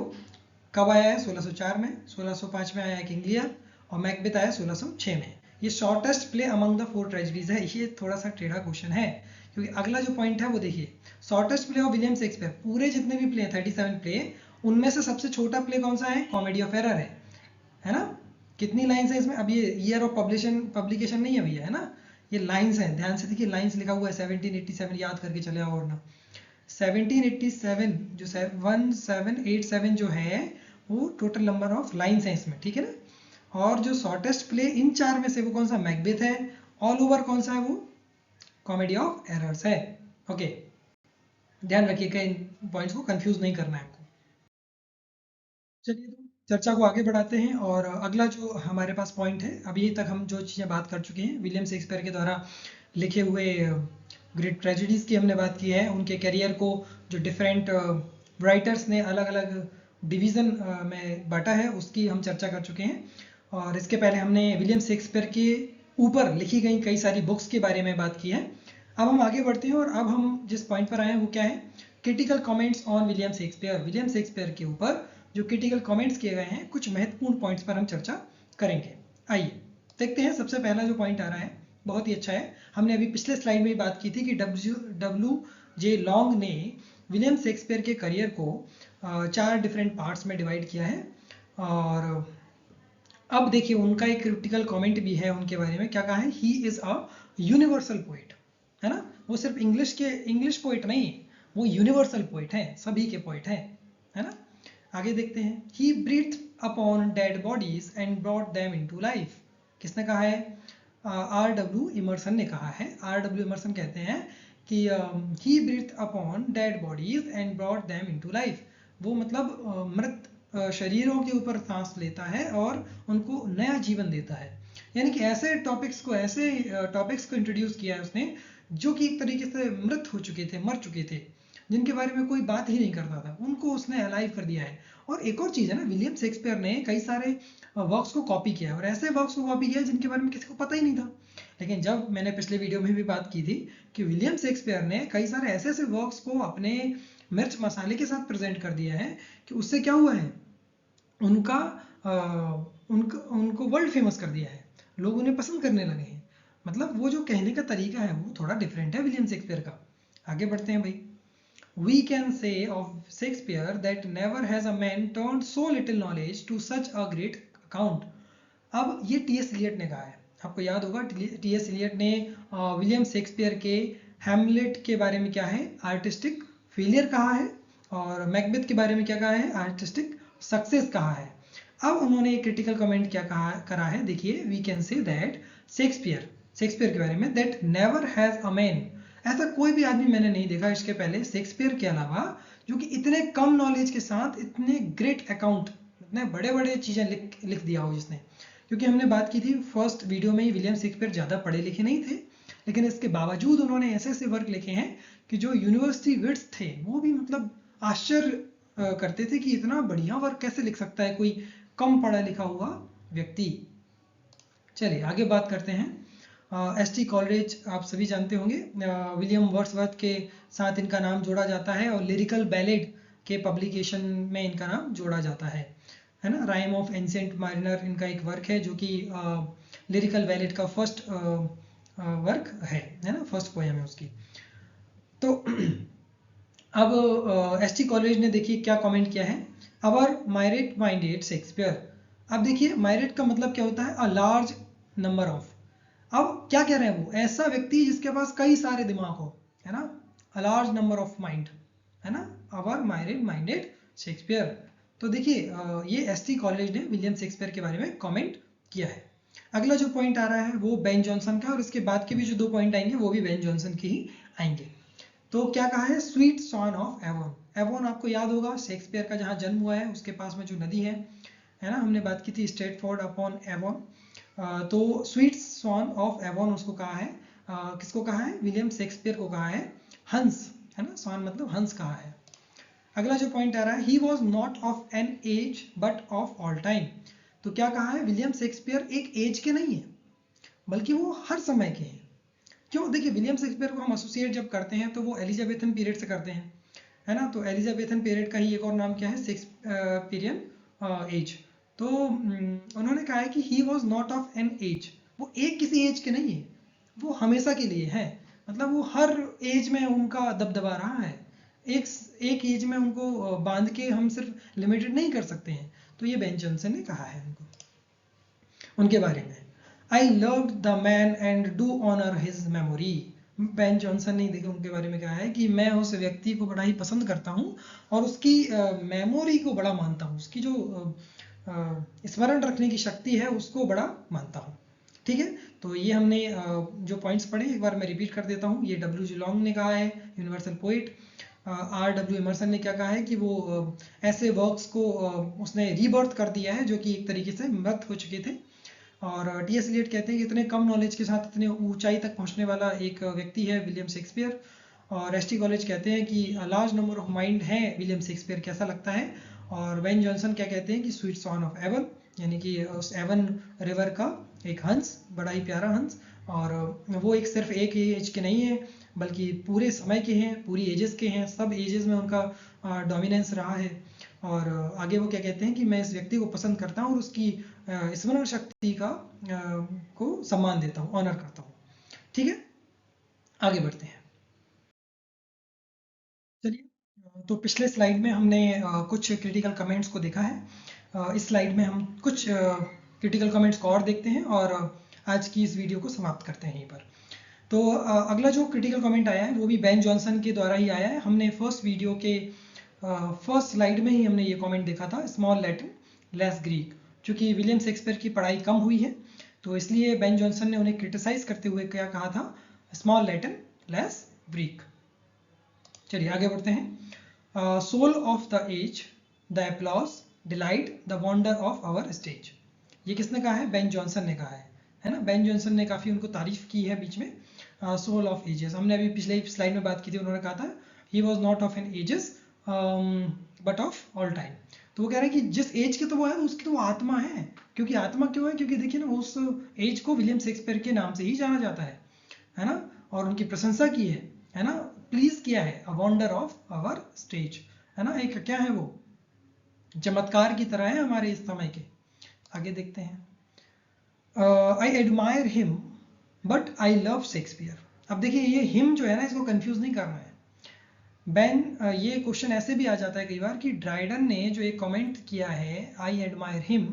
कब आया है, 1604 में, 1605 में आया है किंग लियर, और मैकबेथ आया 1606 में। ये shortest play among the 4 tragedies है। ये थोड़ा सा टेढ़ा क्वेश्चन है क्योंकि अगला जो पॉइंट है वो देखिए, shortest play of William Shakespeare, पूरे जितने भी प्ले हैं 37 प्ले, उनमें से सबसे छोटा प्ले कौन सा है, कॉमेडी ऑफ एरर है ना। कितनी लाइंस है इसमें, अब ये ईयर ऑफ पब्लिकेशन नहीं है भैया, है ना, ये लाइंस हैं, ध्यान से देखिए, लाइंस लिखा हुआ है 1787, याद करके चले आओ वरना। 1787 जो 1787 जो है वो टोटल नंबर ऑफ लाइंस है इसमें, ठीक है ना। और जो शॉर्टेस्ट प्ले इन 4 में से वो कौन सा, मैकबेथ है। ऑल ओवर कौन सा है वो, कॉमेडी ऑफ एरर्स है। ओके, ध्यान रखिएगा, इन पॉइंट्स को कंफ्यूज नहीं करना है आपको। चलिए तो चर्चा को आगे बढ़ाते हैं, और अगला जो हमारे पास पॉइंट है, अभी तक हम जो चीज़ें बात कर चुके हैं, विलियम शेक्सपियर के द्वारा लिखे हुए ग्रेट ट्रेजेडीज की हमने बात की है, उनके करियर को जो डिफरेंट राइटर्स ने अलग अलग डिवीज़न में बांटा है उसकी हम चर्चा कर चुके हैं। और इसके पहले हमने विलियम शेक्सपियर के ऊपर लिखी गई कई सारी बुक्स के बारे में बात की है। अब हम आगे बढ़ते हैं, और अब हम जिस पॉइंट पर आए हैं वो क्या है, critical comments on William Shakespeare. William Shakespeare के ऊपर जो क्रिटिकल कमेंट्स किए गए हैं, कुछ महत्वपूर्ण पॉइंट्स पर हम चर्चा करेंगे। आइए देखते हैं। सबसे पहला जो पॉइंट आ रहा है बहुत ही अच्छा है, हमने अभी पिछले स्लाइड में बात की थी कि WJ लॉन्ग ने विलियम शेक्सपियर के करियर को 4 डिफरेंट पार्ट्स में डिवाइड किया है। और अब देखिए उनका एक क्रिटिकल कमेंट भी है उनके बारे में, क्या कहा है, he is a universal poet, है ना, वो सिर्फ इंग्लिश पोइट नहीं, वो यूनिवर्सल पोइट है, सभी के पोइट है ना। आगे देखते हैं, he breathe upon dead bodies and brought them into life. किसने कहा है, RW इमर्सन ने कहा है। RW इमर्सन कहते हैं कि he breathe upon dead bodies and brought them into life, वो मतलब मृत शरीरों के ऊपर सांस लेता है और उनको नया जीवन देता है। यानी कि ऐसे टॉपिक्स को इंट्रोड्यूस किया है उसने जो कि एक तरीके से मृत हो चुके थे, मर चुके थे, जिनके बारे में कोई बात ही नहीं करता था, उनको उसने अलाइव कर दिया है। और एक और चीज़ है ना, विलियम शेक्सपियर ने कई सारे वर्क्स को कॉपी किया है, और ऐसे वर्क्स को कॉपी किया है जिनके बारे में किसी को पता ही नहीं था। लेकिन जब मैंने पिछले वीडियो में भी बात की थी कि विलियम शेक्सपियर ने कई सारे ऐसे ऐसे वर्क्स को अपने मिर्च मसाले के साथ प्रेजेंट कर दिया है कि उससे क्या हुआ है, उनका उनको वर्ल्ड फेमस कर दिया है, लोग उन्हें पसंद करने लगे हैं। मतलब वो जो कहने का तरीका है वो थोड़ा डिफरेंट है विलियम शेक्सपियर का। आगे बढ़ते हैं भाई। We can say of Shakespeare that never has a man turned so little knowledge to such a great account. अब ये T.S. एलियट ने कहा है, आपको याद होगा T.S. एलियट ने विलियम शेक्सपियर के हैमलेट के बारे में क्या है, आर्टिस्टिक फेलियर कहा है, और मैकबेथ के बारे में क्या कहा है, आर्टिस्टिक सक्सेस कहा है। अब उन्होंने एक क्रिटिकल कमेंट क्या करा है, देखिए, we can say that Shakespeare के बारे में, that never has a man, ऐसा कोई भी आदमी मैंने नहीं देखा इसके पहले शेक्सपियर के अलावा जो कि इतने कम नॉलेज के साथ इतने ग्रेट अकाउंट, इतने बड़े बड़े चीज़ें लिख दिया हो जिसने, क्योंकि हमने बात की थी फर्स्ट वीडियो में ही विलियम शेक्सपियर ज़्यादा पढ़े लिखे नहीं थे, लेकिन इसके बावजूद उन्होंने ऐसे ऐसे वर्क लिखे हैं कि जो यूनिवर्सिटी विट्स थे वो भी मतलब आश्चर्य करते थे कि इतना बढ़िया वर्क कैसे लिख सकता है कोई कम पढ़ा लिखा हुआ व्यक्ति। चलिए आगे बात करते हैं। एसटी कॉलेज आप सभी जानते होंगे, विलियम वर्ड्सवर्थ के साथ इनका नाम जोड़ा जाता है और लिरिकल बैलेड के पब्लिकेशन में इनका नाम जोड़ा जाता है ना। राइम ऑफ एंसेंट मारिनर इनका एक वर्क है जो कि लिरिकल बैलेड का फर्स्ट वर्क है ना, फर्स्ट पोएम है उसकी। तो अब एसटी कॉलेज ने देखिए क्या कमेंट किया है, अवर मायरेट माइंडेड शेक्सपियर। अब देखिए मायरेट का मतलब क्या होता है, अ लार्ज नंबर ऑफ। अब क्या कह रहे हैं वो, ऐसा व्यक्ति जिसके पास कई सारे दिमाग हो, है ना, a large number of mind, है ना, अवर मायरेट माइंडेड शेक्सपियर। तो देखिए ये एसटी कॉलेज ने विलियम शेक्सपियर के बारे में कमेंट किया है। अगला जो पॉइंट आ रहा है वो बेन जॉनसन का, और इसके बाद के भी जो 2 पॉइंट आएंगे वो भी बेन जॉनसन के ही आएंगे। तो क्या कहा है, sweet swan of Avon. Avon आपको याद होगा शेक्सपियर का जहाँ जन्म हुआ है उसके पास में जो नदी है ना, हमने बात की थी स्ट्रेटफोर्ड अपॉन एवोन। तो स्वीट सॉन ऑफ एवोन उसको कहा है, किसको कहा है, विलियम शेक्सपियर को कहा है हंस, है ना, सॉन मतलब हंस कहा है। अगला जो पॉइंट आ रहा है, he was not of an age but of all time. तो क्या कहा है, विलियम शेक्सपियर एक एज के नहीं है बल्कि वो हर समय के हैं। क्यों, देखिए विलियम शेक्सपियर को हम एसोसिएट जब करते हैं तो वो एलिजाबेथन पीरियड से करते हैं, है ना। तो एलिजाबेथन पीरियड का ही एक और नाम क्या है, शेक्सपियरियन एज। तो उन्होंने कहा है कि he was not of an age, वो एक किसी एज के नहीं है, वो हमेशा के लिए है, मतलब वो हर एज में उनका दबदबा रहा है, एक एज में उनको बांध के हम सिर्फ लिमिटेड नहीं कर सकते हैं। तो ये बेन जॉनसन ने कहा है उनके बारे में, I loved the man and do honour his memory. Ben Jonson ने देखिए उनके बारे में कहा है कि मैं उस व्यक्ति को बड़ा ही पसंद करता हूँ और उसकी मेमोरी को बड़ा मानता हूँ, उसकी जो स्मरण रखने की शक्ति है उसको बड़ा मानता हूँ। ठीक है, तो ये हमने जो पॉइंट्स पढ़े एक बार मैं रिपीट कर देता हूँ। ये डब्ल्यू जिलोंग ने कहा है, यूनिवर्सल पोइट। R.W. एमर्सन ने क्या कहा है कि वो ऐसे वर्क्स को उसने रीबर्थ कर दिया है जो कि एक तरीके से मृत हो चुके थे। और T.S. एलियट कहते हैं कि इतने कम नॉलेज के साथ इतने ऊंचाई तक पहुंचने वाला एक व्यक्ति है विलियम शेक्सपियर। और एसटी कॉलेज कहते हैं कि लार्ज नंबर ऑफ माइंड है विलियम शेक्सपियर, कैसा लगता है। और बेन जॉनसन क्या कहते हैं कि स्वीट सॉन ऑफ एवन, यानी कि उस एवन रिवर का एक हंस, बड़ा ही प्यारा हंस। और वो एक सिर्फ एक एज के नहीं है बल्कि पूरे समय के हैं, पूरी एजेस के हैं, सब एजेस में उनका डोमिनेंस रहा है। और आगे वो क्या कहते हैं कि मैं इस व्यक्ति को पसंद करता हूँ और उसकी स्मरण शक्ति का को सम्मान देता हूँ, ऑनर करता हूँ। ठीक है, आगे बढ़ते हैं। चलिए, तो पिछले स्लाइड में हमने कुछ क्रिटिकल कमेंट्स को देखा है। इस स्लाइड में हम कुछ क्रिटिकल कमेंट्स को और देखते हैं और आज की इस वीडियो को समाप्त करते हैं यहीं पर। तो अगला जो क्रिटिकल कमेंट आया है वो भी बेन जॉनसन के द्वारा ही आया है। हमने फर्स्ट वीडियो के फर्स्ट स्लाइड में ही हमने ये कमेंट देखा था, स्मॉल लैटिन लेस ग्रीक। चूंकि विलियम शेक्सपियर की पढ़ाई कम हुई है तो इसलिए बेन जॉनसन ने उन्हें क्रिटिसाइज करते हुए क्या कहा था, स्मॉल लैटिन लेस ग्रीक। चलिए आगे बढ़ते हैं। Soul of the age, the applause, delight, the wonder of our stage. ये किसने कहा है, बेन जॉनसन ने कहा है ना। बेन जॉनसन ने काफ़ी उनको तारीफ की है बीच में। सोल ऑफ एजेस हमने अभी पिछले स्लाइड में बात की थी, उन्होंने कहा था he was not of an ages but of all time. तो वो कह रहे हैं कि जिस एज के तो वो है उसकी तो वो आत्मा है। क्योंकि आत्मा क्यों है, क्योंकि देखिए ना उस एज को विलियम शेक्सपियर के नाम से ही जाना जाता है ना, और उनकी प्रशंसा की है ना, प्लीज किया है, a wonder of our stage, है ना, एक क्या है वो चमत्कार की तरह है हमारे इस समय के। आगे देखते हैं। I admire him but I love Shakespeare. अब देखिए ये हिम जो है ना, इसको कंफ्यूज नहीं करना है। बेन ये क्वेश्चन ऐसे भी आ जाता है कई बार कि ड्राइडन ने जो एक कमेंट किया है I admire him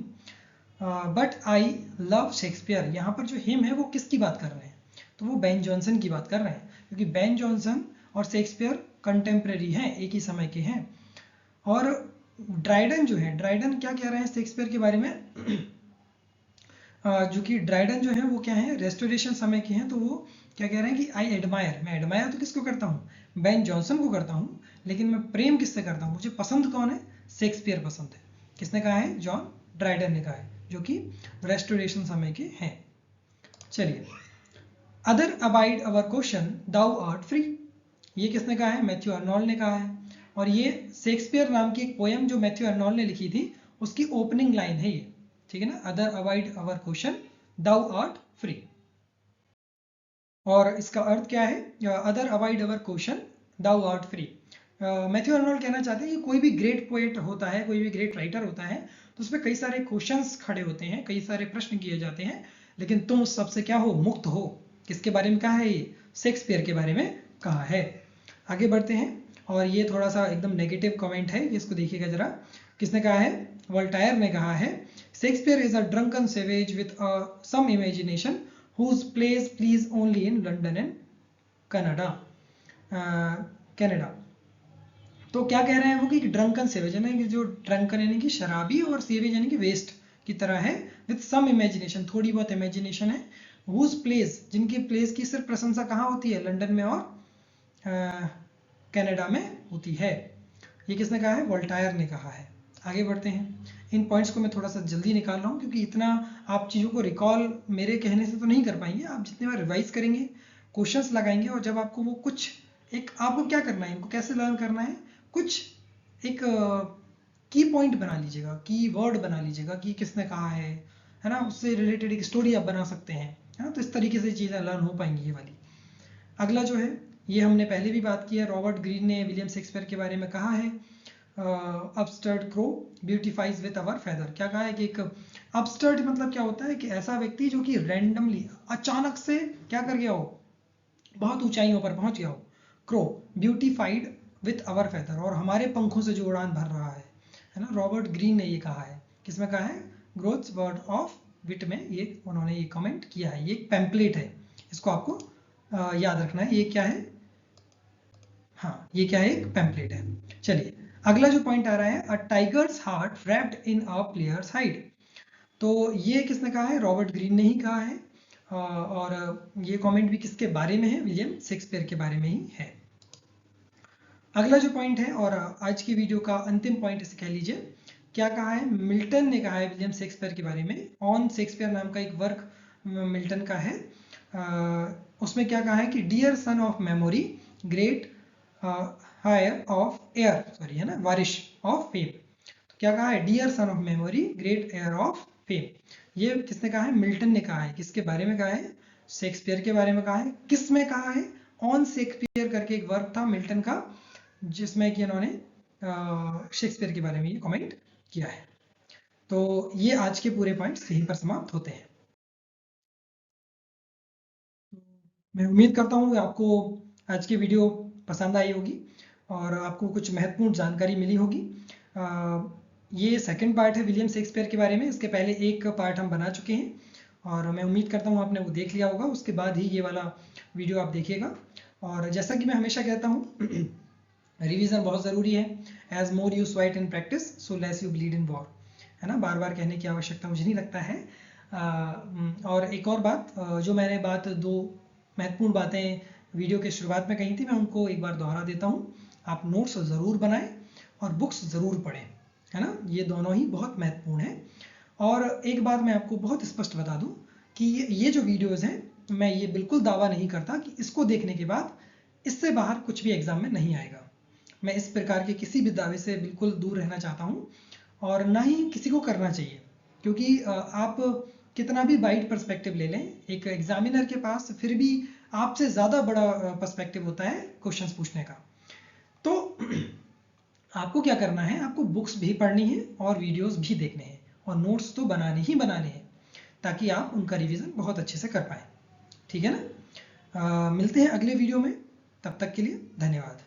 but I love Shakespeare, यहाँ पर जो हिम है वो किसकी बात कर रहे हैं, तो वो बेन जॉनसन की बात कर रहे हैं। क्योंकि बेन जॉनसन और शेक्सपियर कंटेम्प्रेरी हैं, एक ही समय के हैं। और ड्राइडन जो है, ड्राइडन क्या कह रहे हैं शेक्सपियर के बारे में जो कि ड्राइडन जो है वो क्या है, रेस्टोरेशन समय के हैं। तो वो क्या कह रहे हैं कि आई एडमायर, मैं एडमायर तो किसको करता हूँ, बेन जॉनसन को करता हूँ, लेकिन मैं प्रेम किससे करता हूँ, मुझे पसंद कौन है, शेक्सपियर पसंद है, किसने कहा है? जॉन ड्राइडन ने कहा है, जो कि रेस्टोरेशन समय के हैं। चलिए, other abide our question thou art free, ये किसने कहा है? मैथ्यू अर्नोल्ड ने कहा है। और ये शेक्सपियर नाम की एक पोएम जो मैथ्यू अर्नोल्ड ने लिखी थी उसकी ओपनिंग लाइन है ये, ठीक है ना? Other abide our question thou art free. और इसका अर्थ क्या है? Other avoid our question thou art free. Matthew Arnold कहना चाहते हैं कि कोई भी ग्रेट पोएट होता है, कोई भी ग्रेट राइटर होता है, तो उसमें कई सारे क्वेश्चंस खड़े होते हैं, कई सारे प्रश्न किए जाते हैं, लेकिन तुम उस सबसे क्या हो? मुक्त हो। किसके बारे में कहा है ये? शेक्सपियर के बारे में कहा है। आगे बढ़ते हैं, और ये थोड़ा सा एकदम नेगेटिव कमेंट है, इसको देखिएगा जरा। किसने कहा है? वोल्टायर ने कहा है, Shakespeare is a drunken savage with some imagination whose plays please only in London and Canada. Canada. तो क्या कह रहे हैं वो कि ड्रंकन सेवेज है ना, कि जो ड्रंकन यानी कि शराबी और सेवेज यानी कि वेस्ट की तरह है, विथ सम इमेजिनेशन, थोड़ी बहुत इमेजिनेशन है, whose plays, जिनकी प्लेस की सिर्फ प्रशंसा कहाँ होती है? लंदन में और कनाडा में होती है। ये किसने कहा है? वोल्टायर ने कहा है। आगे बढ़ते हैं, इन पॉइंट्स को मैं थोड़ा सा जल्दी निकाल रहा हूँ क्योंकि इतना आप चीज़ों को रिकॉल मेरे कहने से तो नहीं कर पाएंगे। आप जितने बार रिवाइज करेंगे, क्वेश्चंस लगाएंगे, और जब आपको वो कुछ एक, आपको क्या करना है, इनको कैसे लर्न करना है, कुछ एक की पॉइंट बना लीजिएगा, की वर्ड बना लीजिएगा कि किसने कहा है ना, उससे रिलेटेड एक स्टोरी आप बना सकते हैं, है ना? तो इस तरीके से चीज़ें लर्न हो पाएंगी ये वाली। अगला जो है, ये हमने पहले भी बात की है, रॉबर्ट ग्रीन ने विलियम शेक्सपियर के बारे में कहा है, अपस्टर्ड crow beautifies with our feather. क्या कहा है कि एक अपस्टर्ड मतलब क्या होता है? कि ऐसा व्यक्ति जो कि रैंडमली, अचानक से क्या कर गया हो? बहुत ऊंचाइयों पर पहुंच गया हो। Crow beautified with our feather, और हमारे पंखों से जो उड़ान भर रहा है ना? रॉबर्ट ग्रीन ने ये कहा है। किसमें कहा है? ग्रोथ्स वर्ड ऑफ विट में ये उन्होंने ये कमेंट किया है। ये एक पैम्पलेट है, इसको आपको याद रखना है। ये क्या है? हाँ, ये क्या है? एक पैम्पलेट है। चलिए, अगला जो पॉइंट आ रहा है, a tiger's heart wrapped in a player's hide. तो ये किसने कहा है? रॉबर्ट ग्रीन ने ही कहा है। और ये कमेंट भी किसके बारे में है? विलियम शेक्सपियर के बारे में ही है। अगला जो पॉइंट है, और आज की वीडियो का अंतिम पॉइंट इसे कह लीजिए, क्या कहा है? मिल्टन ने कहा है विलियम शेक्सपियर के बारे में। ऑन शेक्सपियर नाम का एक वर्क मिल्टन का है। उसमें क्या कहा है कि dear son of memory, great heir of air, sorry है ना, वारिश ऑफ फेम। तो क्या कहा है? Dear son of memory, great heir of fame. ये किसने कहा है? मिल्टन ने कहा है। किसके बारे में कहा है? शेक्सपियर के बारे में कहा है। किस में कहा है? ऑन शेक्सपियर करके एक वर्क था मिल्टन का, जिसमें कि इन्होंने शेक्सपियर के बारे में ये कमेंट किया है। तो ये आज के पूरे पॉइंट्स यहीं पर समाप्त होते हैं। मैं उम्मीद करता हूँ कि आपको आज की वीडियो पसंद आई होगी और आपको कुछ महत्वपूर्ण जानकारी मिली होगी। ये सेकंड पार्ट है विलियम शेक्सपियर के बारे में। इसके पहले एक पार्ट हम बना चुके हैं और मैं उम्मीद करता हूँ आपने वो देख लिया होगा। उसके बाद ही ये वाला वीडियो आप देखिएगा। और जैसा कि मैं हमेशा कहता हूँ, रिवीजन बहुत ज़रूरी है। As more you sweat in practice so less you bleed in war, है ना? बार बार कहने की आवश्यकता मुझे नहीं लगता है। और एक और बात, जो मैंने दो महत्वपूर्ण बातें वीडियो के शुरुआत में कही थी, मैं उनको एक बार दोहरा देता हूँ। आप नोट्स ज़रूर बनाएं और बुक्स ज़रूर पढ़ें, है ना? ये दोनों ही बहुत महत्वपूर्ण है। और एक बात मैं आपको बहुत स्पष्ट बता दूं कि ये जो वीडियोज़ हैं, मैं ये बिल्कुल दावा नहीं करता कि इसको देखने के बाद इससे बाहर कुछ भी एग्ज़ाम में नहीं आएगा। मैं इस प्रकार के किसी भी दावे से बिल्कुल दूर रहना चाहता हूँ और ना ही किसी को करना चाहिए, क्योंकि आप कितना भी वाइड पर्सपेक्टिव ले लें, एक एग्जामिनर के पास फिर भी आपसे ज़्यादा बड़ा पर्सपेक्टिव होता है क्वेश्चंस पूछने का। तो आपको क्या करना है? आपको बुक्स भी पढ़नी है और वीडियोस भी देखने हैं और नोट्स तो बनाने ही बनाने हैं, ताकि आप उनका रिवीजन बहुत अच्छे से कर पाएँ। ठीक है ना? मिलते हैं अगले वीडियो में, तब तक के लिए धन्यवाद।